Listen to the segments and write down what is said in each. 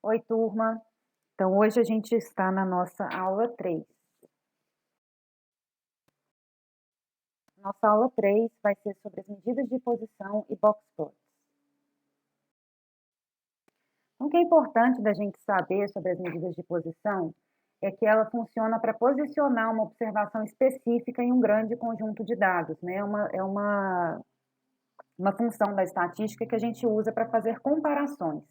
Oi, turma. Então, hoje a gente está na nossa aula 3. Nossa aula 3 vai ser sobre as medidas de posição e box plots. Então, o que é importante da gente saber sobre as medidas de posição é que ela funciona para posicionar uma observação específica em um grande conjunto de dados, né? Uma função da estatística que a gente usa para fazer comparações.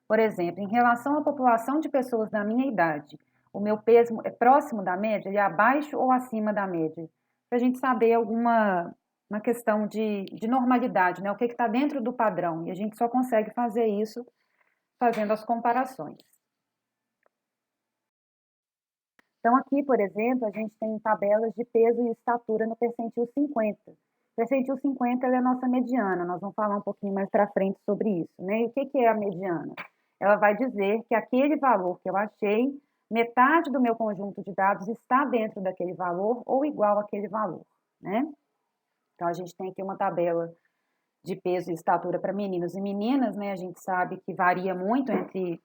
Por exemplo, em relação à população de pessoas da minha idade, o meu peso é próximo da média, ele é abaixo ou acima da média? Para a gente saber uma questão de normalidade, né? O que está dentro do padrão. E a gente só consegue fazer isso fazendo as comparações. Então, aqui, por exemplo, a gente tem tabelas de peso e estatura no percentil 50. O percentil 50 é a nossa mediana, nós vamos falar um pouquinho mais para frente sobre isso, né? E o que é a mediana? Ela vai dizer que aquele valor que eu achei, metade do meu conjunto de dados está dentro daquele valor ou igual àquele valor, né? Então, a gente tem aqui uma tabela de peso e estatura para meninos e meninas, né? A gente sabe que varia muito entre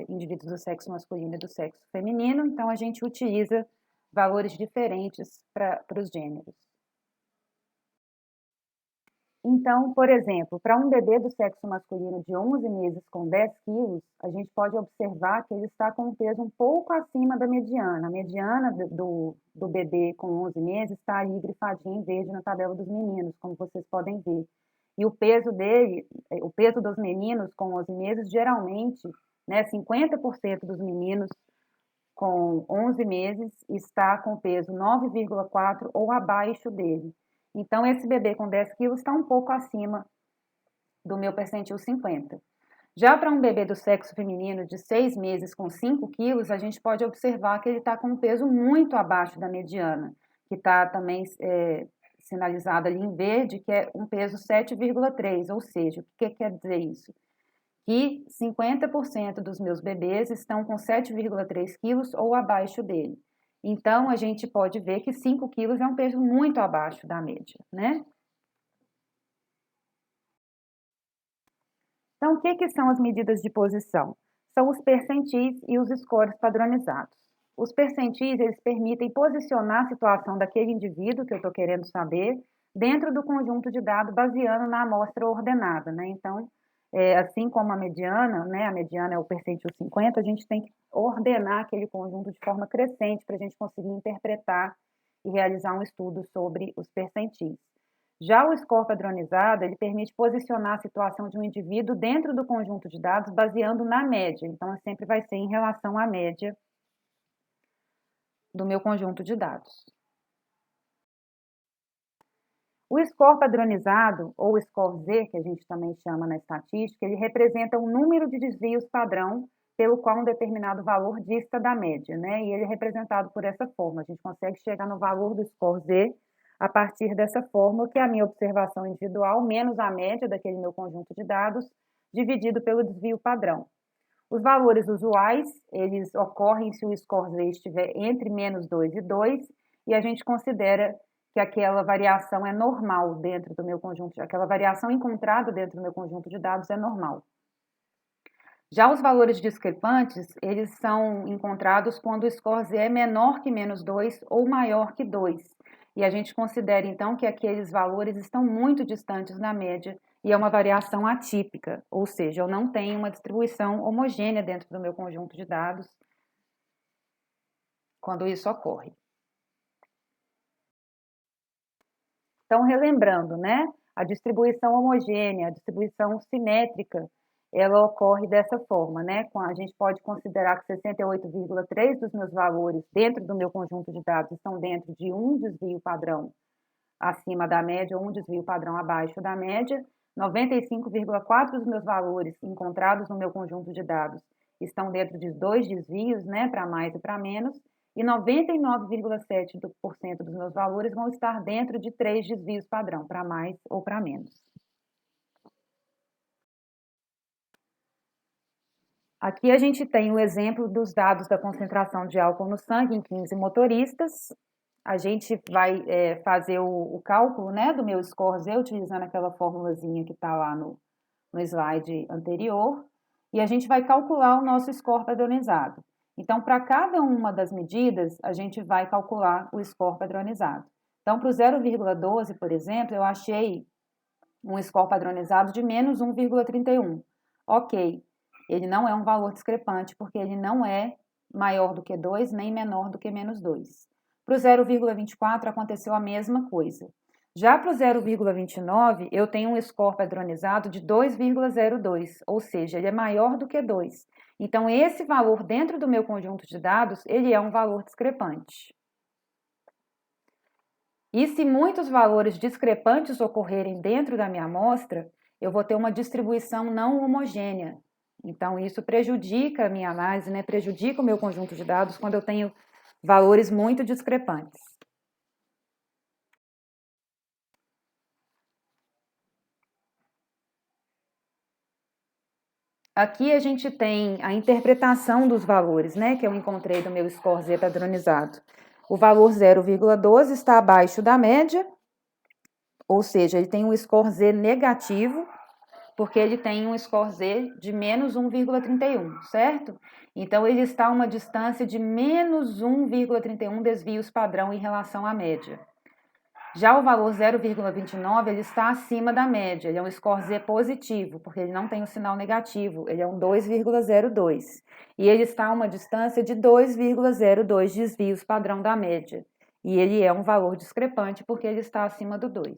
indivíduos do sexo masculino e do sexo feminino, então a gente utiliza valores diferentes para os gêneros. Então, por exemplo, para um bebê do sexo masculino de 11 meses com 10 quilos, a gente pode observar que ele está com um peso um pouco acima da mediana. A mediana do bebê com 11 meses está ali grifadinha em verde na tabela dos meninos, como vocês podem ver. E o peso dele, o peso dos meninos com 11 meses, geralmente, né, 50% dos meninos com 11 meses está com peso 9,4 ou abaixo dele. Então, esse bebê com 10 quilos está um pouco acima do meu percentil 50. Já para um bebê do sexo feminino de 6 meses com 5 quilos, a gente pode observar que ele está com um peso muito abaixo da mediana, que está também sinalizado ali em verde, que é um peso 7,3, ou seja, o que quer dizer isso? Que 50% dos meus bebês estão com 7,3 quilos ou abaixo dele. Então, a gente pode ver que 5 quilos é um peso muito abaixo da média, né? Então, o que são as medidas de posição? São os percentis e os scores padronizados. Os percentis, eles permitem posicionar a situação daquele indivíduo que eu estou querendo saber dentro do conjunto de dados baseando na amostra ordenada, né? Então, assim como a mediana, né? A mediana é o percentil 50, a gente tem que ordenar aquele conjunto de forma crescente para a gente conseguir interpretar e realizar um estudo sobre os percentis. Já o score padronizado, ele permite posicionar a situação de um indivíduo dentro do conjunto de dados baseando na média. Então, sempre vai ser em relação à média do meu conjunto de dados. O score padronizado, ou score Z, que a gente também chama na estatística, ele representa o número de desvios padrão pelo qual um determinado valor dista da média, né? E ele é representado por essa forma. A gente consegue chegar no valor do score Z a partir dessa fórmula, que é a minha observação individual, menos a média daquele meu conjunto de dados, dividido pelo desvio padrão. Os valores usuais, eles ocorrem se o score Z estiver entre menos 2 e 2, e a gente considera que aquela variação é normal dentro do meu conjunto, aquela variação encontrada dentro do meu conjunto de dados é normal. Já os valores discrepantes, eles são encontrados quando o score Z é menor que menos 2 ou maior que 2. E a gente considera, então, que aqueles valores estão muito distantes da média e é uma variação atípica, ou seja, eu não tenho uma distribuição homogênea dentro do meu conjunto de dados quando isso ocorre. Então, relembrando, né? A distribuição homogênea, a distribuição simétrica, ela ocorre dessa forma, né? A gente pode considerar que 68,3 dos meus valores dentro do meu conjunto de dados estão dentro de um desvio padrão acima da média ou um desvio padrão abaixo da média. 95,4 dos meus valores encontrados no meu conjunto de dados estão dentro de dois desvios, né? Para mais e para menos e 99,7% dos meus valores vão estar dentro de 3 desvios padrão, para mais ou para menos. Aqui a gente tem o exemplo dos dados da concentração de álcool no sangue em 15 motoristas. A gente vai fazer o cálculo, né, do meu score Z, utilizando aquela formulazinha que está lá no slide anterior. e a gente vai calcular o nosso score padronizado. Então, para cada uma das medidas, a gente vai calcular o score padronizado. Então, para o 0,12, por exemplo, eu achei um score padronizado de menos 1,31. Ok, ele não é um valor discrepante, porque ele não é maior do que 2, nem menor do que menos 2. Para o 0,24 aconteceu a mesma coisa. Já para o 0,29, eu tenho um score padronizado de 2,02, ou seja, ele é maior do que 2. Então, esse valor dentro do meu conjunto de dados, ele é um valor discrepante. E se muitos valores discrepantes ocorrerem dentro da minha amostra, eu vou ter uma distribuição não homogênea. Então, isso prejudica a minha análise, né? Prejudica o meu conjunto de dados quando eu tenho valores muito discrepantes. Aqui a gente tem a interpretação dos valores, né, que eu encontrei do meu score Z padronizado. O valor 0,12 está abaixo da média, ou seja, ele tem um score Z negativo, porque ele tem um score Z de menos 1,31, certo? Então, ele está a uma distância de menos 1,31 desvios padrão em relação à média. Já o valor 0,29, ele está acima da média, ele é um score Z positivo, porque ele não tem um sinal negativo, ele é um 2,02. E ele está a uma distância de 2,02 desvios padrão da média. E ele é um valor discrepante, porque ele está acima do 2.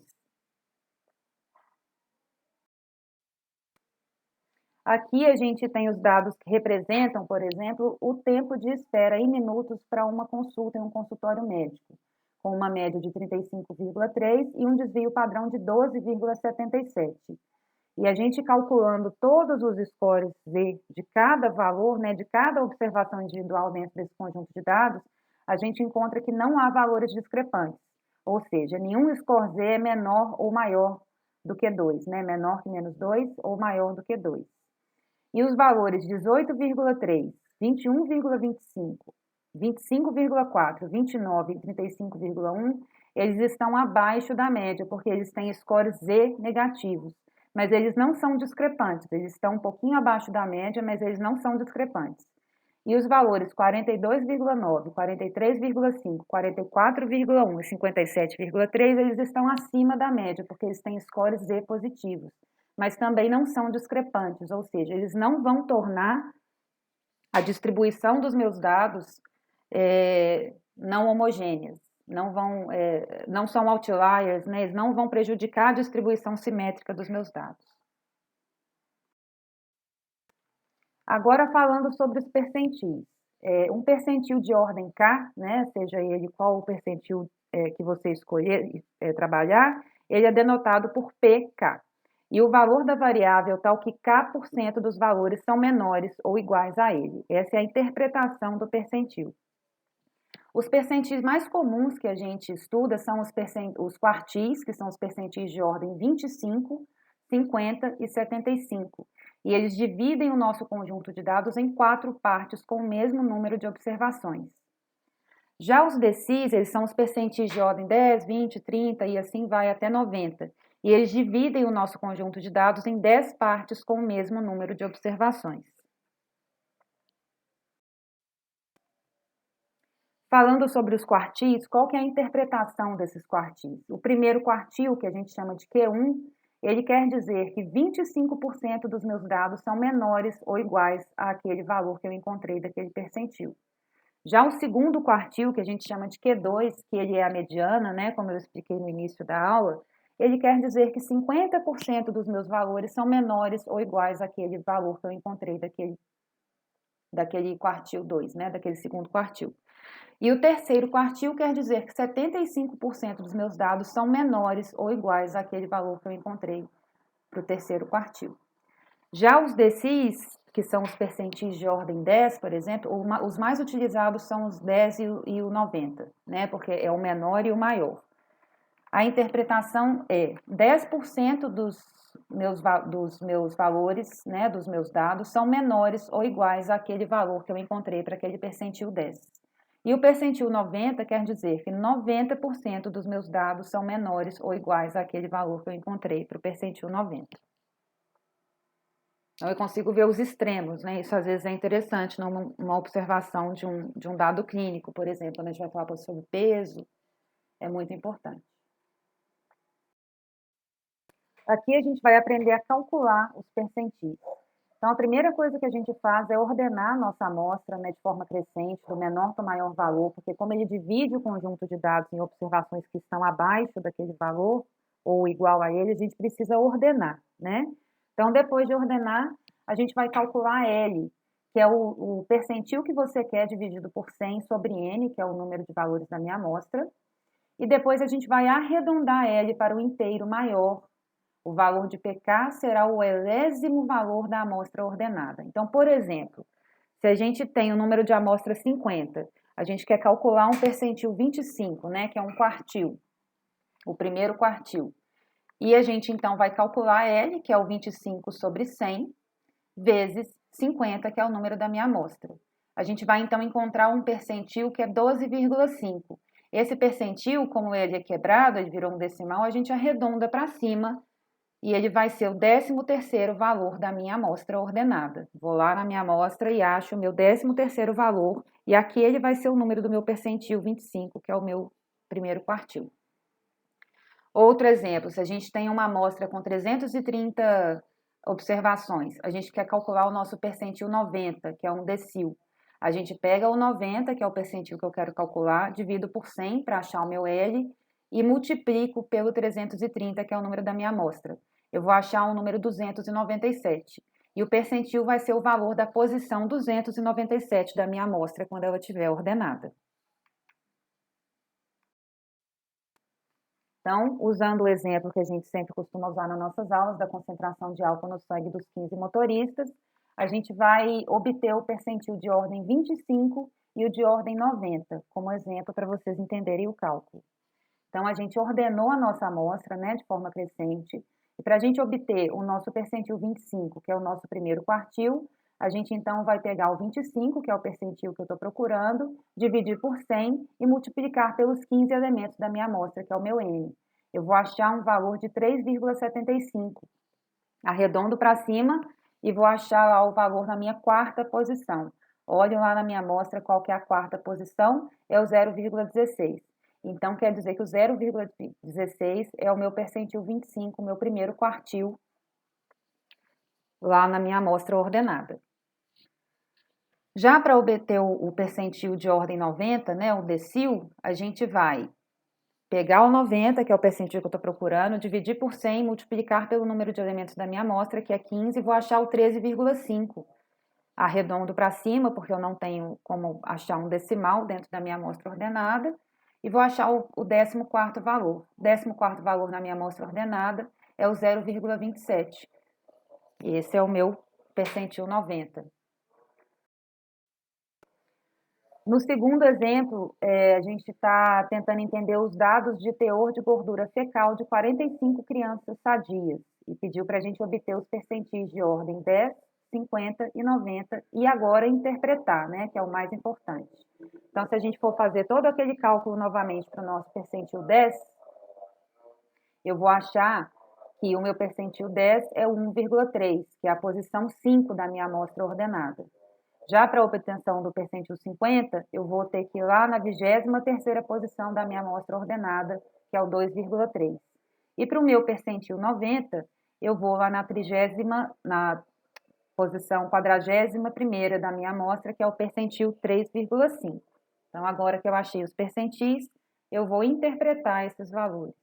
Aqui a gente tem os dados que representam, por exemplo, o tempo de espera em minutos para uma consulta em um consultório médico, com uma média de 35,3 e um desvio padrão de 12,77. E a gente calculando todos os scores Z de cada valor, né, de cada observação individual dentro desse conjunto de dados, a gente encontra que não há valores discrepantes. Ou seja, nenhum score Z é menor ou maior do que 2, né? Menor que menos 2 ou maior do que 2. E os valores 18,3, 21,25, 25,4, 29 e 35,1, eles estão abaixo da média, porque eles têm scores Z negativos. Mas eles não são discrepantes, eles estão um pouquinho abaixo da média, mas eles não são discrepantes. E os valores 42,9, 43,5, 44,1 e 57,3, eles estão acima da média, porque eles têm scores Z positivos, mas também não são discrepantes, ou seja, eles não vão tornar a distribuição dos meus dados não homogêneas, não são outliers, né? Eles não vão prejudicar a distribuição simétrica dos meus dados. Agora falando sobre os percentis. Um percentil de ordem K, né, seja ele qual o percentil que você escolher trabalhar, ele é denotado por PK. E o valor da variável tal que K% dos valores são menores ou iguais a ele. Essa é a interpretação do percentil. Os percentis mais comuns que a gente estuda são os quartis, que são os percentis de ordem 25, 50 e 75. E eles dividem o nosso conjunto de dados em 4 partes com o mesmo número de observações. Já os decis, eles são os percentis de ordem 10, 20, 30 e assim vai até 90. E eles dividem o nosso conjunto de dados em 10 partes com o mesmo número de observações. Falando sobre os quartis, qual que é a interpretação desses quartis? O primeiro quartil, que a gente chama de Q1, ele quer dizer que 25% dos meus dados são menores ou iguais àquele valor que eu encontrei daquele percentil. Já o segundo quartil, que a gente chama de Q2, que ele é a mediana, né, como eu expliquei no início da aula, ele quer dizer que 50% dos meus valores são menores ou iguais àquele valor que eu encontrei daquele quartil 2, né, daquele segundo quartil. E o terceiro quartil quer dizer que 75% dos meus dados são menores ou iguais àquele valor que eu encontrei para o terceiro quartil. Já os decis, que são os percentis de ordem 10, por exemplo, os mais utilizados são os 10 e o 90, né? Porque é o menor e o maior. A interpretação é 10% dos meus valores, né, dos meus dados, são menores ou iguais àquele valor que eu encontrei para aquele percentil 10. E o percentil 90 quer dizer que 90% dos meus dados são menores ou iguais àquele valor que eu encontrei para o percentil 90. Então, eu consigo ver os extremos, né? Isso às vezes é interessante numa observação de um dado clínico, por exemplo, quando a gente vai falar sobre peso, é muito importante. Aqui a gente vai aprender a calcular os percentis. Então, a primeira coisa que a gente faz é ordenar a nossa amostra, né, de forma crescente, do menor para o maior valor, porque como ele divide o conjunto de dados em observações que estão abaixo daquele valor, ou igual a ele, a gente precisa ordenar, né? Então, depois de ordenar, a gente vai calcular L, que é o percentil que você quer dividido por 100 sobre N, que é o número de valores da minha amostra, e depois a gente vai arredondar L para o inteiro maior. O valor de PK será o elésimo valor da amostra ordenada. Então, por exemplo, se a gente tem o número de amostra 50, a gente quer calcular um percentil 25, né, que é um quartil, o primeiro quartil. E a gente, então, vai calcular L, que é o 25 sobre 100, vezes 50, que é o número da minha amostra. A gente vai, então, encontrar um percentil que é 12,5. Esse percentil, como ele é quebrado, ele virou um decimal, a gente arredonda para cima e ele vai ser o 13º valor da minha amostra ordenada. Vou lá na minha amostra e acho o meu 13º valor, e aqui ele vai ser o número do meu percentil 25, que é o meu primeiro quartil. Outro exemplo, se a gente tem uma amostra com 330 observações, a gente quer calcular o nosso percentil 90, que é um decil. A gente pega o 90, que é o percentil que eu quero calcular, divido por 100 para achar o meu L e multiplico pelo 330, que é o número da minha amostra. Eu vou achar um número 297. E o percentil vai ser o valor da posição 297 da minha amostra quando ela estiver ordenada. Então, usando o exemplo que a gente sempre costuma usar nas nossas aulas, da concentração de álcool no sangue dos 15 motoristas, a gente vai obter o percentil de ordem 25 e o de ordem 90, como exemplo para vocês entenderem o cálculo. Então, a gente ordenou a nossa amostra, né, de forma crescente, e para a gente obter o nosso percentil 25, que é o nosso primeiro quartil, a gente então vai pegar o 25, que é o percentil que eu estou procurando, dividir por 100 e multiplicar pelos 15 elementos da minha amostra, que é o meu N. Eu vou achar um valor de 3,75. Arredondo para cima e vou achar lá o valor na minha quarta posição. Olho lá na minha amostra qual que é a quarta posição, é o 0,16. Então, quer dizer que o 0,16 é o meu percentil 25, o meu primeiro quartil, lá na minha amostra ordenada. Já para obter o percentil de ordem 90, né, o decil, a gente vai pegar o 90, que é o percentil que eu estou procurando, dividir por 100, multiplicar pelo número de elementos da minha amostra, que é 15, e vou achar o 13,5. Arredondo para cima, porque eu não tenho como achar um decimal dentro da minha amostra ordenada, e vou achar o 14º valor. O 14º valor na minha amostra ordenada é o 0,27. Esse é o meu percentil 90. No segundo exemplo, a gente está tentando entender os dados de teor de gordura fecal de 45 crianças sadias e pediu para a gente obter os percentis de ordem 10, 50 e 90 e agora interpretar, né, que é o mais importante. Então, se a gente for fazer todo aquele cálculo novamente para o nosso percentil 10, eu vou achar que o meu percentil 10 é 1,3, que é a posição 5 da minha amostra ordenada. Já para a obtenção do percentil 50, eu vou ter que ir lá na 23ª posição da minha amostra ordenada, que é o 2,3. E para o meu percentil 90, eu vou lá na posição 41ª da minha amostra, que é o percentil 3,5. Então, agora que eu achei os percentis, eu vou interpretar esses valores.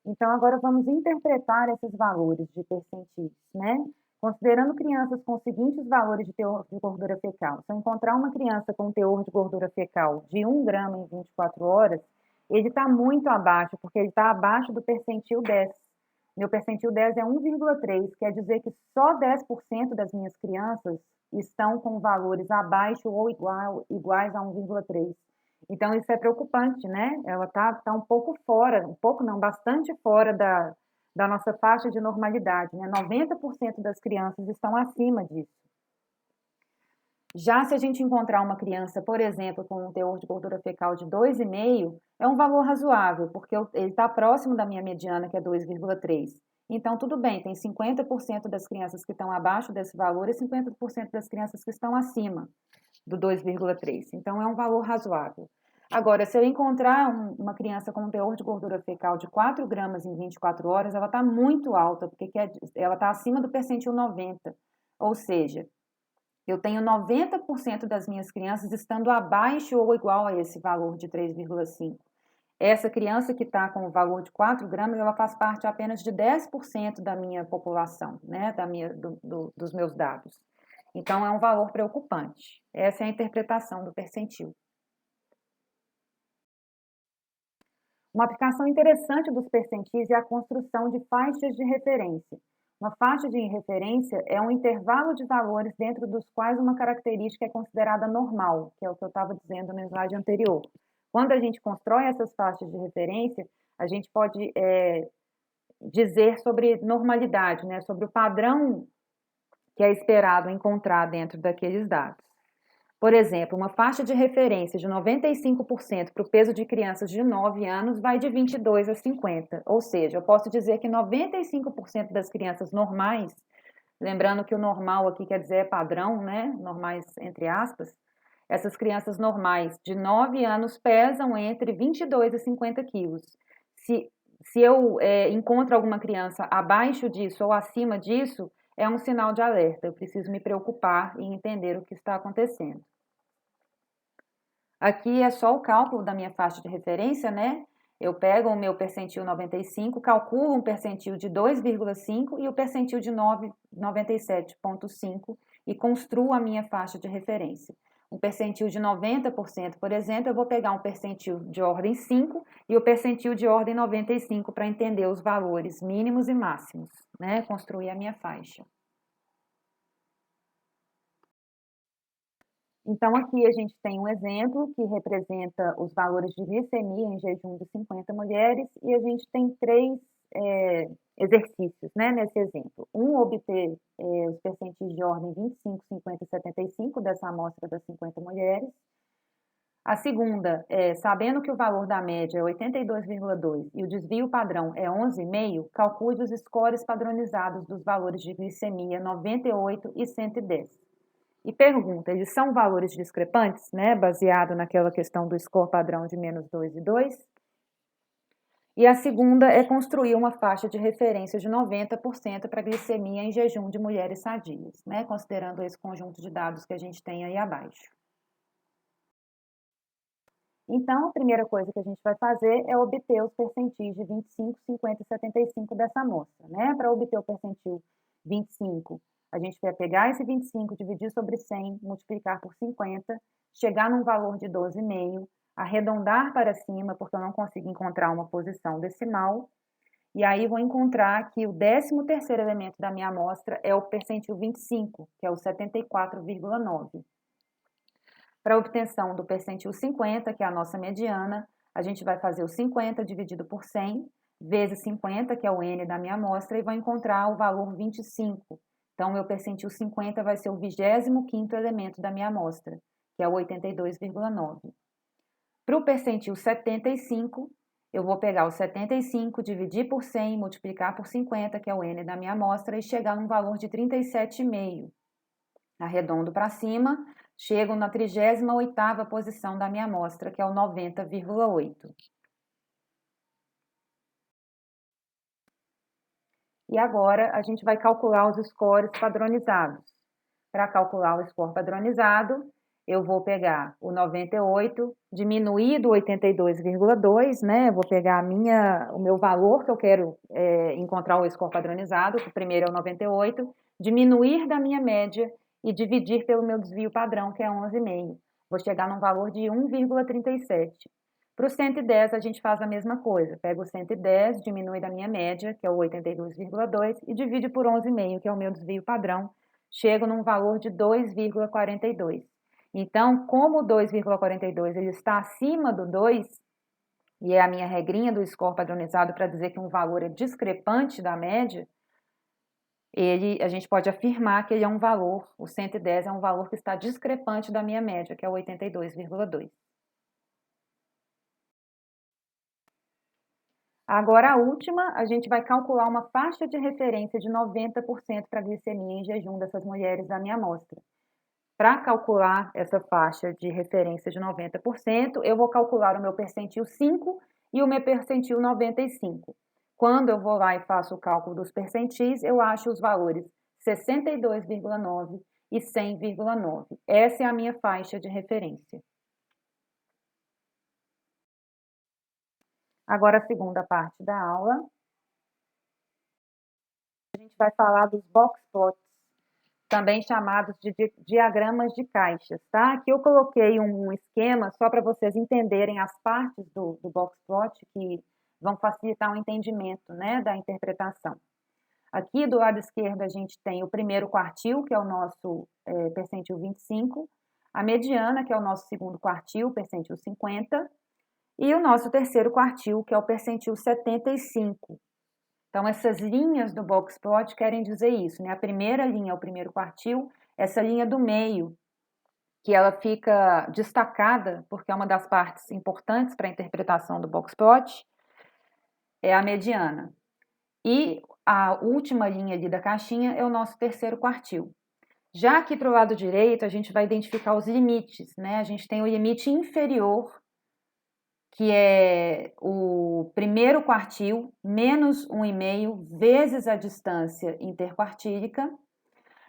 Então, agora vamos interpretar esses valores de percentis, né? Considerando crianças com os seguintes valores de teor de gordura fecal. Se eu encontrar uma criança com teor de gordura fecal de 1 grama em 24 horas, ele está muito abaixo, porque ele está abaixo do percentil 10. Meu percentil 10 é 1,3, quer dizer que só 10% das minhas crianças estão com valores abaixo ou iguais a 1,3. Então, isso é preocupante, né? Ela tá um pouco fora, um pouco não, bastante fora da nossa faixa de normalidade, né? 90% das crianças estão acima disso. Já se a gente encontrar uma criança, por exemplo, com um teor de gordura fecal de 2,5, é um valor razoável, porque ele está próximo da minha mediana, que é 2,3. Então, tudo bem, tem 50% das crianças que estão abaixo desse valor e 50% das crianças que estão acima do 2,3. Então, é um valor razoável. Agora, se eu encontrar uma criança com um teor de gordura fecal de 4 gramas em 24 horas, ela está muito alta, porque ela está acima do percentil 90. Ou seja, eu tenho 90% das minhas crianças estando abaixo ou igual a esse valor de 3,5. Essa criança que está com o valor de 4 gramas, ela faz parte apenas de 10% da minha população, né, dos meus dados. Então, é um valor preocupante. Essa é a interpretação do percentil. Uma aplicação interessante dos percentis é a construção de faixas de referência. Uma faixa de referência é um intervalo de valores dentro dos quais uma característica é considerada normal, que é o que eu estava dizendo no slide anterior. Quando a gente constrói essas faixas de referência, a gente pode dizer sobre normalidade, né, sobre o padrão que é esperado encontrar dentro daqueles dados. Por exemplo, uma faixa de referência de 95% para o peso de crianças de 9 anos vai de 22 a 50, ou seja, eu posso dizer que 95% das crianças normais, lembrando que o normal aqui quer dizer padrão, né? Normais entre aspas, essas crianças normais de 9 anos pesam entre 22 a 50 quilos. Se eu encontro alguma criança abaixo disso ou acima disso, é um sinal de alerta. Eu preciso me preocupar e entender o que está acontecendo. Aqui é só o cálculo da minha faixa de referência, né? Eu pego o meu percentil 95, calculo um percentil de 2,5 e o percentil de 97,5 e construo a minha faixa de referência. Um percentil de 90%, por exemplo, eu vou pegar um percentil de ordem 5 e o percentil de ordem 95 para entender os valores mínimos e máximos, né? Construir a minha faixa. Então, aqui a gente tem um exemplo que representa os valores de glicemia em jejum de 50 mulheres e a gente tem três exercícios, né, nesse exemplo. Um, obter os percentis de ordem 25, 50 e 75 dessa amostra das 50 mulheres. A segunda, sabendo que o valor da média é 82,2 e o desvio padrão é 11,5, calcule os scores padronizados dos valores de glicemia 98 e 110. E pergunta, eles são valores discrepantes, né, baseado naquela questão do score padrão de menos 2 e 2? E a segunda é construir uma faixa de referência de 90% para glicemia em jejum de mulheres sadias, né, considerando esse conjunto de dados que a gente tem aí abaixo. Então, a primeira coisa que a gente vai fazer é obter os percentis de 25, 50 e 75 dessa amostra, né? Para obter o percentil 25, a gente vai pegar esse 25, dividir sobre 100, multiplicar por 50, chegar num valor de 12,5, arredondar para cima, porque eu não consigo encontrar uma posição decimal, e aí vou encontrar que o 13º elemento da minha amostra é o percentil 25, que é o 74,9. Para a obtenção do percentil 50, que é a nossa mediana, a gente vai fazer o 50 dividido por 100, vezes 50, que é o N da minha amostra, e vai encontrar o valor 25. Então, meu percentil 50 vai ser o 25º elemento da minha amostra, que é o 82,9. Para o percentil 75, eu vou pegar o 75, dividir por 100, multiplicar por 50, que é o N da minha amostra, e chegar num valor de 37,5. Arredondo para cima, chego na 38ª posição da minha amostra, que é o 90,8. E agora a gente vai calcular os scores padronizados. Para calcular o score padronizado, eu vou pegar o 98, diminuir do 82,2, né? Eu vou pegar o meu valor que eu quero encontrar o score padronizado, que o primeiro é o 98, diminuir da minha média e dividir pelo meu desvio padrão, que é 11,5. Vou chegar num valor de 1,37. Para o 110, a gente faz a mesma coisa. Pega o 110, diminui da minha média, que é o 82,2, e divide por 11,5, que é o meu desvio padrão. Chego num valor de 2,42. Então, como o 2,42 ele está acima do 2, e é a minha regrinha do score padronizado para dizer que um valor é discrepante da média, a gente pode afirmar que ele é um valor, o 110 é um valor que está discrepante da minha média, que é o 82,2. Agora, a última, a gente vai calcular uma faixa de referência de 90% para glicemia em jejum dessas mulheres da minha amostra. Para calcular essa faixa de referência de 90%, eu vou calcular o meu percentil 5 e o meu percentil 95. Quando eu vou lá e faço o cálculo dos percentis, eu acho os valores 62,9 e 100,9. Essa é a minha faixa de referência. Agora, a segunda parte da aula, a gente vai falar dos box plots, também chamados de diagramas de caixas, tá? Aqui eu coloquei um esquema só para vocês entenderem as partes do box plot que vão facilitar o entendimento, né, da interpretação. Aqui do lado esquerdo a gente tem o primeiro quartil, que é o nosso percentil 25, a mediana, que é o nosso segundo quartil, percentil 50, e o nosso terceiro quartil, que é o percentil 75. Então, essas linhas do box plot querem dizer isso, né? A primeira linha é o primeiro quartil, essa linha do meio, que ela fica destacada, porque é uma das partes importantes para a interpretação do box plot, é a mediana. E a última linha ali da caixinha é o nosso terceiro quartil. Já aqui para o lado direito, a gente vai identificar os limites, né? A gente tem o limite inferior, que é o primeiro quartil menos 1,5 vezes a distância interquartílica.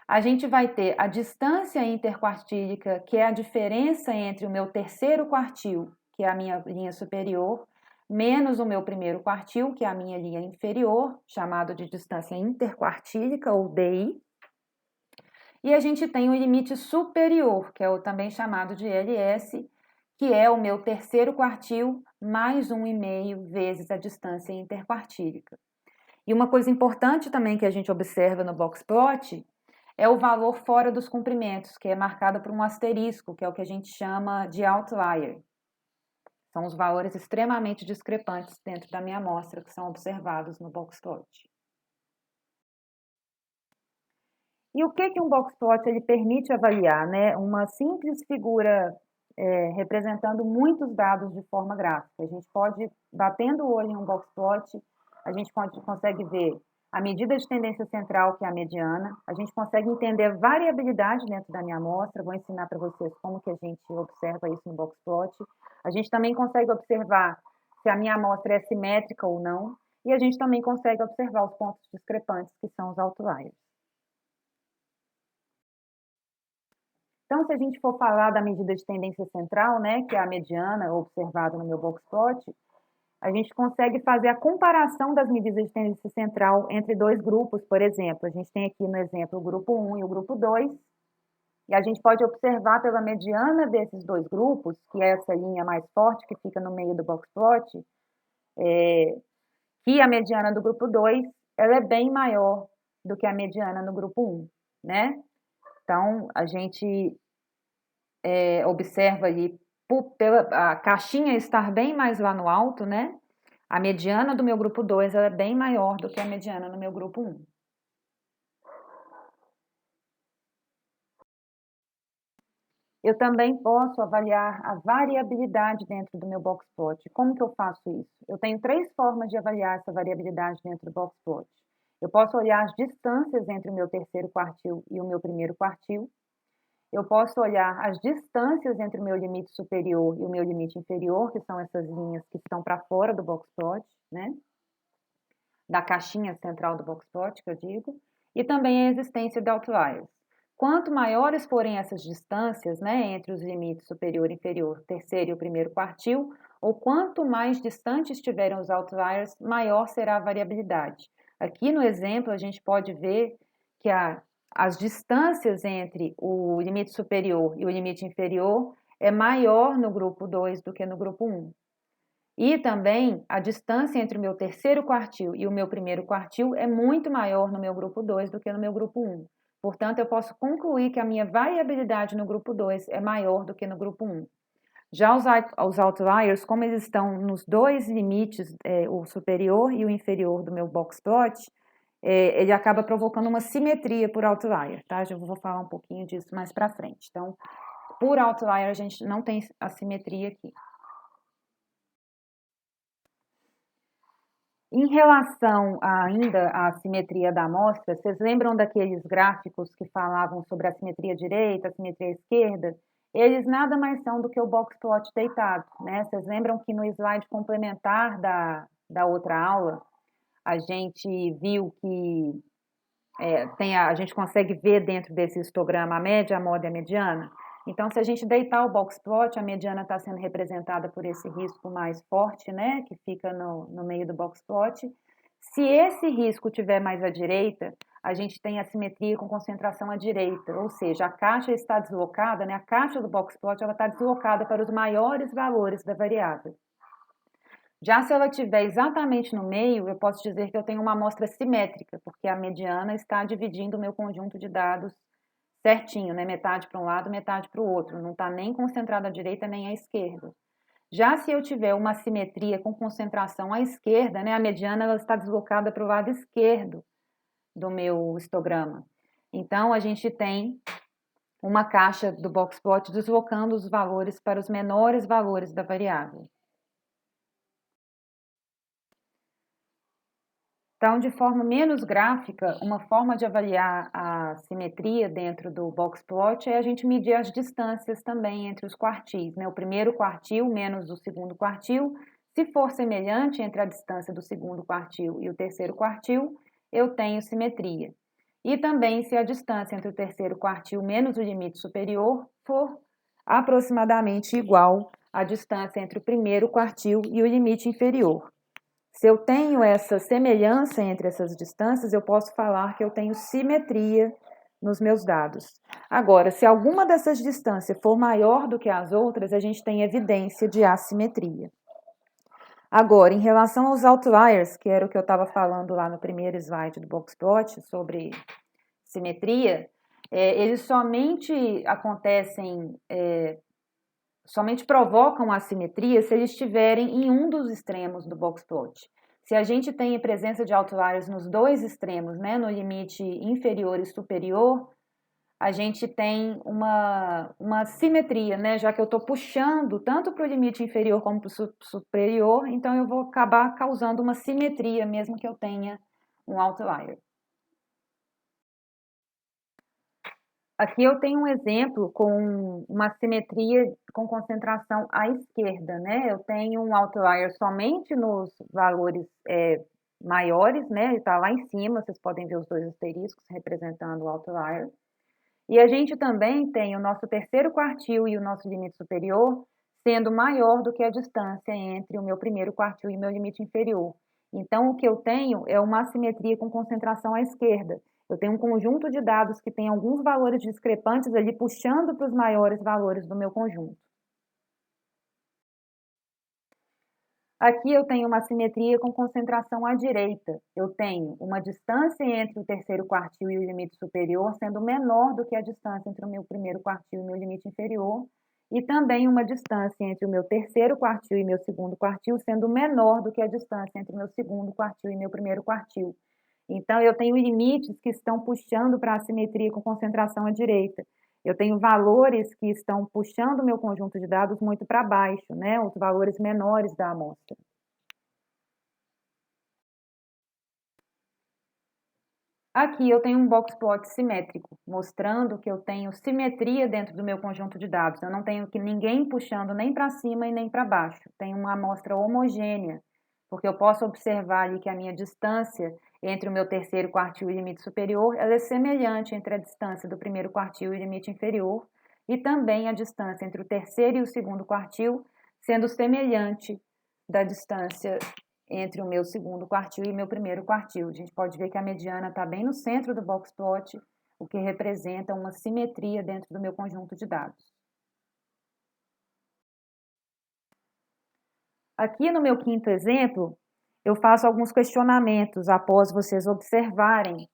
A gente vai ter a distância interquartílica, que é a diferença entre o meu terceiro quartil, que é a minha linha superior, menos o meu primeiro quartil, que é a minha linha inferior, chamado de distância interquartílica, ou DI. E a gente tem o limite superior, que é o também chamado de LS, que é o meu terceiro quartil mais 1,5 vezes a distância interquartílica. E uma coisa importante também que a gente observa no box plot é o valor fora dos comprimentos, que é marcado por um asterisco, que é o que a gente chama de outlier. São os valores extremamente discrepantes dentro da minha amostra que são observados no box plot. E o que um box plot ele permite avaliar, né? Uma simples figura representando muitos dados de forma gráfica. A gente pode, batendo o olho em um box plot, a gente consegue ver a medida de tendência central, que é a mediana, a gente consegue entender a variabilidade dentro da minha amostra, vou ensinar para vocês como que a gente observa isso no box plot. A gente também consegue observar se a minha amostra é simétrica ou não, e a gente também consegue observar os pontos discrepantes, que são os outliers. Então, se a gente for falar da medida de tendência central, né, que é a mediana observada no meu box plot, a gente consegue fazer a comparação das medidas de tendência central entre dois grupos, por exemplo. A gente tem aqui no exemplo o grupo 1 e o grupo 2, e a gente pode observar pela mediana desses dois grupos, que é essa linha mais forte que fica no meio do box plot, que a mediana do grupo 2 ela é bem maior do que a mediana no grupo 1, né? Então, a gente observa ali pela a caixinha estar bem mais lá no alto, né? A mediana do meu grupo 2 ela é bem maior do que a mediana no meu grupo 1. Eu também posso avaliar a variabilidade dentro do meu box plot. Como que eu faço isso? Eu tenho três formas de avaliar essa variabilidade dentro do box plot. Eu posso olhar as distâncias entre o meu terceiro quartil e o meu primeiro quartil. Eu posso olhar as distâncias entre o meu limite superior e o meu limite inferior, que são essas linhas que estão para fora do box plot, né? Da caixinha central do box plot, que eu digo, e também a existência de outliers. Quanto maiores forem essas distâncias, né, entre os limites superior e inferior, terceiro e o primeiro quartil, ou quanto mais distantes estiverem os outliers, maior será a variabilidade. Aqui no exemplo, a gente pode ver que as distâncias entre o limite superior e o limite inferior é maior no grupo 2 do que no grupo 1. E também a distância entre o meu terceiro quartil e o meu primeiro quartil é muito maior no meu grupo 2 do que no meu grupo 1. Portanto, eu posso concluir que a minha variabilidade no grupo 2 é maior do que no grupo 1. Já os outliers, como eles estão nos dois limites, o superior e o inferior do meu box plot, ele acaba provocando uma simetria por outlier, tá? Já vou falar um pouquinho disso mais para frente. Então, por outlier, a gente não tem assimetria aqui. Em relação ainda à simetria da amostra, vocês lembram daqueles gráficos que falavam sobre a simetria direita, a simetria esquerda? Eles nada mais são do que o box plot deitado, né? Vocês lembram que no slide complementar da outra aula, a gente viu que a gente consegue ver dentro desse histograma a média, a moda e a mediana? Então, se a gente deitar o box plot, a mediana está sendo representada por esse risco mais forte, né, que fica no meio do box plot. Se esse risco tiver mais à direita, a gente tem a simetria com concentração à direita, ou seja, a caixa está deslocada, né, a caixa do box plot ela está deslocada para os maiores valores da variável. Já se ela estiver exatamente no meio, eu posso dizer que eu tenho uma amostra simétrica, porque a mediana está dividindo o meu conjunto de dados certinho, né? Metade para um lado, metade para o outro. Não está nem concentrado à direita nem à esquerda. Já se eu tiver uma simetria com concentração à esquerda, né? A mediana ela está deslocada para o lado esquerdo do meu histograma. Então, a gente tem uma caixa do box plot deslocando os valores para os menores valores da variável. Então, de forma menos gráfica, uma forma de avaliar a simetria dentro do box plot é a gente medir as distâncias também entre os quartis, né? O primeiro quartil menos o segundo quartil. Se for semelhante entre a distância do segundo quartil e o terceiro quartil, eu tenho simetria. E também se a distância entre o terceiro quartil menos o limite superior for aproximadamente igual à distância entre o primeiro quartil e o limite inferior. Se eu tenho essa semelhança entre essas distâncias, eu posso falar que eu tenho simetria nos meus dados. Agora, se alguma dessas distâncias for maior do que as outras, a gente tem evidência de assimetria. Agora, em relação aos outliers, que era o que eu estava falando lá no primeiro slide do boxplot, sobre simetria, eles somente acontecem, somente provocam assimetria se eles estiverem em um dos extremos do boxplot. Se a gente tem a presença de outliers nos dois extremos, né, no limite inferior e superior, a gente tem uma simetria, né, já que eu estou puxando tanto para o limite inferior como para o superior, então eu vou acabar causando uma simetria, mesmo que eu tenha um outlier. Aqui eu tenho um exemplo com uma simetria com concentração à esquerda, né? Eu tenho um outlier somente nos valores maiores, né? Ele está lá em cima, vocês podem ver os dois asteriscos representando o outlier. E a gente também tem o nosso terceiro quartil e o nosso limite superior sendo maior do que a distância entre o meu primeiro quartil e o meu limite inferior. Então, o que eu tenho é uma assimetria com concentração à esquerda. Eu tenho um conjunto de dados que tem alguns valores discrepantes ali puxando para os maiores valores do meu conjunto. Aqui eu tenho uma simetria com concentração à direita. Eu tenho uma distância entre o terceiro quartil e o limite superior sendo menor do que a distância entre o meu primeiro quartil e o meu limite inferior, e também uma distância entre o meu terceiro quartil e meu segundo quartil sendo menor do que a distância entre o meu segundo quartil e meu primeiro quartil. Então, eu tenho limites que estão puxando para a simetria com concentração à direita. Eu tenho valores que estão puxando o meu conjunto de dados muito para baixo, né? Os valores menores da amostra. Aqui eu tenho um box plot simétrico, mostrando que eu tenho simetria dentro do meu conjunto de dados. Eu não tenho que ninguém puxando nem para cima e nem para baixo. Tenho uma amostra homogênea, porque eu posso observar ali que a minha distância entre o meu terceiro quartil e o limite superior, ela é semelhante entre a distância do primeiro quartil e o limite inferior, e também a distância entre o terceiro e o segundo quartil, sendo semelhante da distância entre o meu segundo quartil e meu primeiro quartil. A gente pode ver que a mediana está bem no centro do box plot, o que representa uma simetria dentro do meu conjunto de dados. Aqui no meu quinto exemplo, eu faço alguns questionamentos após vocês observarem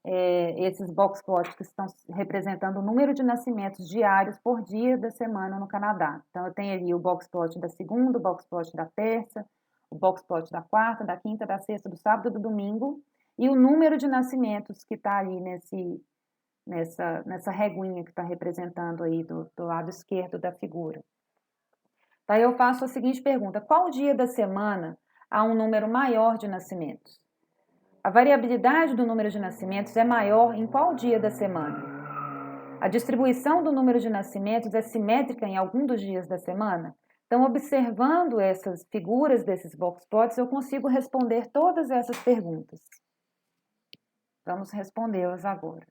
esses box plots que estão representando o número de nascimentos diários por dia da semana no Canadá. Então, eu tenho ali o box plot da segunda, o box plot da terça, o box plot da quarta, da quinta, da sexta, do sábado e do domingo, e o número de nascimentos que está ali nessa reguinha que está representando aí do lado esquerdo da figura. Daí eu faço a seguinte pergunta: qual dia da semana há um número maior de nascimentos? a variabilidade do número de nascimentos é maior em qual dia da semana? A distribuição do número de nascimentos é simétrica em algum dos dias da semana? Então, observando essas figuras desses box plots, eu consigo responder todas essas perguntas. Vamos respondê-las agora.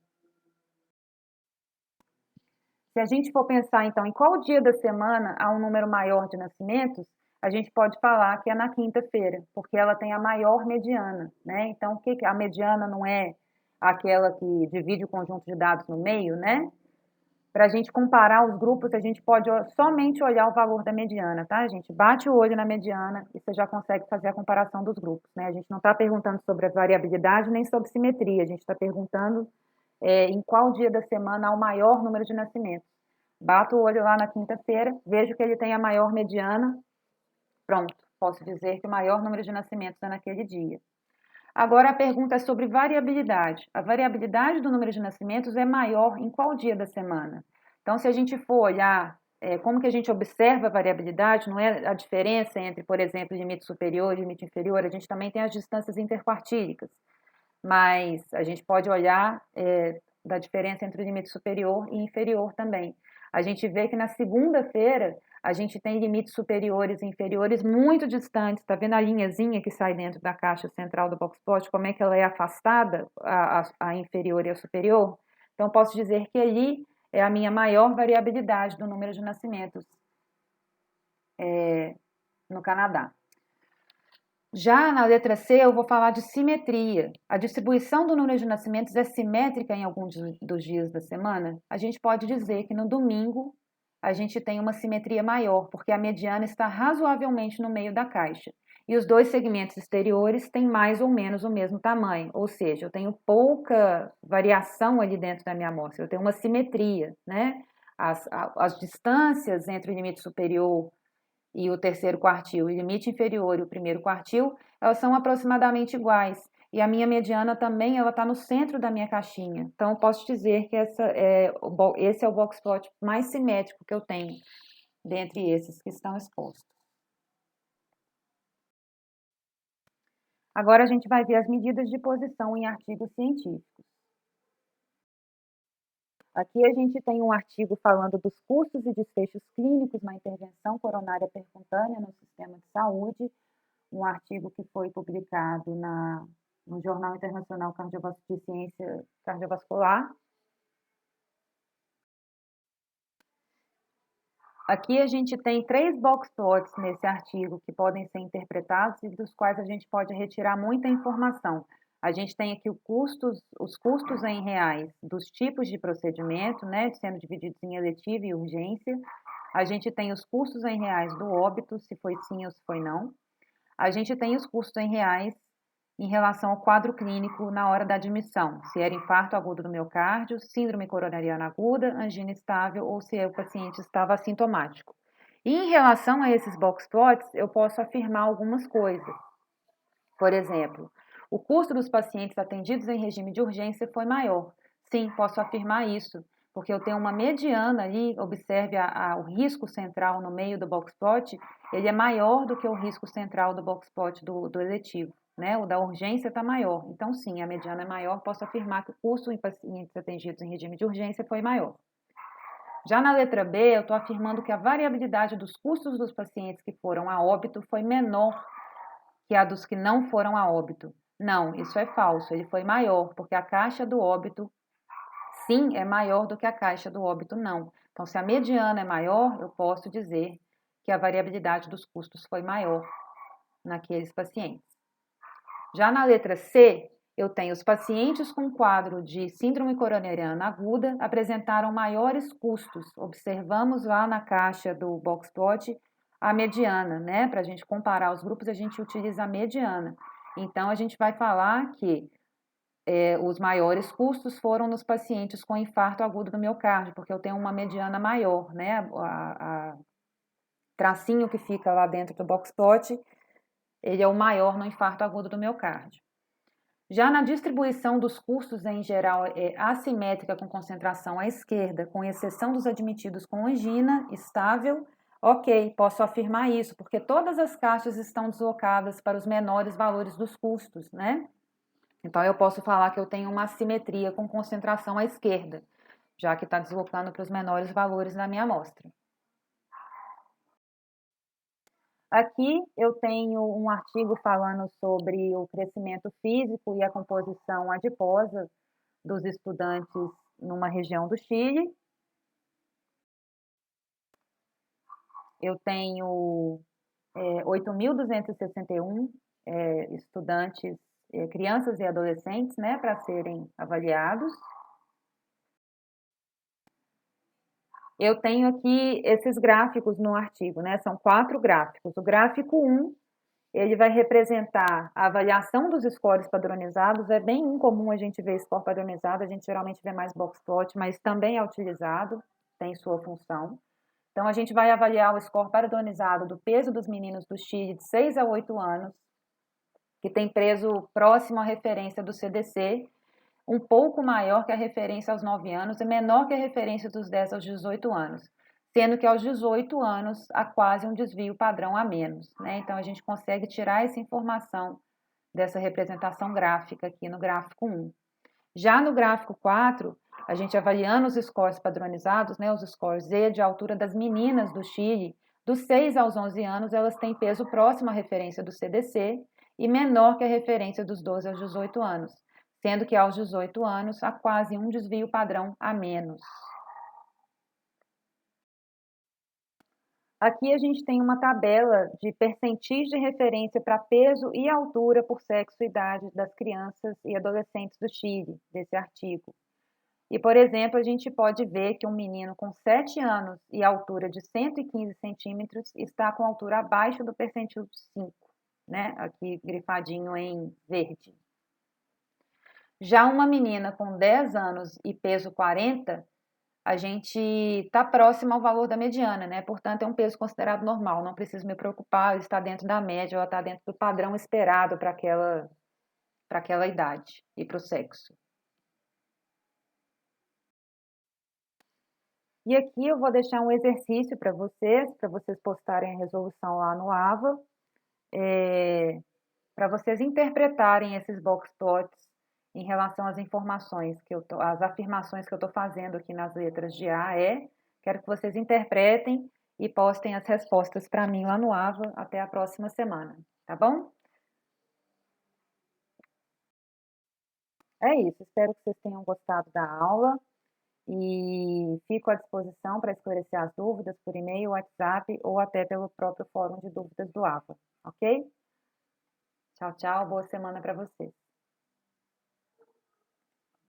Se a gente for pensar, então, em qual dia da semana há um número maior de nascimentos, a gente pode falar que é na quinta-feira, porque ela tem a maior mediana, né? Então, o que a mediana não é aquela que divide o conjunto de dados no meio, né? Para a gente comparar os grupos, a gente pode somente olhar o valor da mediana, tá? A gente bate o olho na mediana e você já consegue fazer a comparação dos grupos, né? A gente não está perguntando sobre a variabilidade nem sobre simetria, a gente está perguntando em qual dia da semana há o maior número de nascimentos. Bato o olho lá na quinta-feira, vejo que ele tem a maior mediana, pronto, posso dizer que o maior número de nascimentos é naquele dia. Agora a pergunta é sobre variabilidade. A variabilidade do número de nascimentos é maior em qual dia da semana? Então, se a gente for olhar como que a gente observa a variabilidade, não é a diferença entre, por exemplo, limite superior e limite inferior, a gente também tem as distâncias interquartílicas, mas a gente pode olhar da diferença entre o limite superior e inferior também. A gente vê que na segunda-feira a gente tem limites superiores e inferiores muito distantes. Está vendo a linhazinha que sai dentro da caixa central do boxplot, como é que ela é afastada, a inferior e a superior? Então, posso dizer que ali é a minha maior variabilidade do número de nascimentos no Canadá. Já na letra C, eu vou falar de simetria. A distribuição do número de nascimentos é simétrica em algum dos dias da semana? A gente pode dizer que no domingo a gente tem uma simetria maior, porque a mediana está razoavelmente no meio da caixa. E os dois segmentos exteriores têm mais ou menos o mesmo tamanho, ou seja, eu tenho pouca variação ali dentro da minha amostra, eu tenho uma simetria, né? As distâncias entre o limite superior e o terceiro quartil, o limite inferior e o primeiro quartil, elas são aproximadamente iguais. E a minha mediana também, ela está no centro da minha caixinha. Então, eu posso dizer que esse é o box plot mais simétrico que eu tenho, dentre esses que estão expostos. Agora, a gente vai ver as medidas de posição em artigos científicos. Aqui a gente tem um artigo falando dos custos e desfechos clínicos na intervenção coronária percutânea no sistema de saúde, um artigo que foi publicado no Jornal Internacional de Ciência Cardiovascular. Aqui a gente tem 3 box plots nesse artigo que podem ser interpretados e dos quais a gente pode retirar muita informação. A gente tem aqui os custos em reais dos tipos de procedimento, né, sendo divididos em eletivo e urgência. A gente tem os custos em reais do óbito, se foi sim ou se foi não. A gente tem os custos em reais em relação ao quadro clínico na hora da admissão, se era infarto agudo do miocárdio, síndrome coronariana aguda, angina estável ou se o paciente estava assintomático. E em relação a esses box plots, eu posso afirmar algumas coisas. Por exemplo, o custo dos pacientes atendidos em regime de urgência foi maior. Sim, posso afirmar isso, porque eu tenho uma mediana ali, observe o risco central no meio do box plot, ele é maior do que o risco central do box plot do eletivo, né? O da urgência está maior. Então, sim, a mediana é maior, posso afirmar que o custo em pacientes atendidos em regime de urgência foi maior. Já na letra B, eu estou afirmando que a variabilidade dos custos dos pacientes que foram a óbito foi menor que a dos que não foram a óbito. Não, isso é falso, ele foi maior, porque a caixa do óbito, sim, é maior do que a caixa do óbito, não. Então, se a mediana é maior, eu posso dizer que a variabilidade dos custos foi maior naqueles pacientes. Já na letra C, eu tenho os pacientes com quadro de síndrome coronariana aguda apresentaram maiores custos. Observamos lá na caixa do box plot a mediana, né? Para a gente comparar os grupos, a gente utiliza a mediana. Então, a gente vai falar que os maiores custos foram nos pacientes com infarto agudo do miocárdio, porque eu tenho uma mediana maior, né? A tracinho que fica lá dentro do box plot, ele é o maior no infarto agudo do miocárdio. Já na distribuição dos custos, em geral, é assimétrica com concentração à esquerda, com exceção dos admitidos com angina estável. Ok, posso afirmar isso, porque todas as caixas estão deslocadas para os menores valores dos custos, né? Então, eu posso falar que eu tenho uma assimetria com concentração à esquerda, já que está deslocando para os menores valores na minha amostra. Aqui eu tenho um artigo falando sobre o crescimento físico e a composição adiposa dos estudantes numa região do Chile. Eu tenho 8.261 estudantes, crianças e adolescentes, né, para serem avaliados. Eu tenho aqui esses gráficos no artigo, né? São 4 gráficos. O gráfico 1, ele vai representar a avaliação dos scores padronizados. É bem incomum a gente ver score padronizado, a gente geralmente vê mais box plot, mas também é utilizado, tem sua função. Então, a gente vai avaliar o score padronizado do peso dos meninos do Chile de 6 a 8 anos, que tem peso próximo à referência do CDC, um pouco maior que a referência aos 9 anos e menor que a referência dos 10 aos 18 anos, sendo que aos 18 anos há quase um desvio padrão a menos, né? Então, a gente consegue tirar essa informação dessa representação gráfica aqui no gráfico 1. Já no gráfico 4, a gente avaliando os scores padronizados, né, os scores Z de altura das meninas do Chile, dos 6 aos 11 anos, elas têm peso próximo à referência do CDC e menor que a referência dos 12 aos 18 anos, sendo que aos 18 anos há quase um desvio padrão a menos. Aqui a gente tem uma tabela de percentis de referência para peso e altura por sexo e idade das crianças e adolescentes do Chile, desse artigo. E, por exemplo, a gente pode ver que um menino com 7 anos e altura de 115 centímetros está com altura abaixo do percentil 5, né? Aqui grifadinho em verde. Já uma menina com 10 anos e peso 40, a gente está próximo ao valor da mediana, né? Portanto, é um peso considerado normal, não preciso me preocupar, está dentro da média, ela está dentro do padrão esperado para aquela idade e para o sexo. E aqui eu vou deixar um exercício para vocês postarem a resolução lá no AVA, para vocês interpretarem esses box plots em relação às informações às afirmações que eu estou fazendo aqui nas letras de A, E. Quero que vocês interpretem e postem as respostas para mim lá no AVA até a próxima semana, tá bom? É isso, espero que vocês tenham gostado da aula. E fico à disposição para esclarecer as dúvidas por e-mail, WhatsApp ou até pelo próprio fórum de dúvidas do AVA, ok? Tchau, tchau, boa semana para vocês.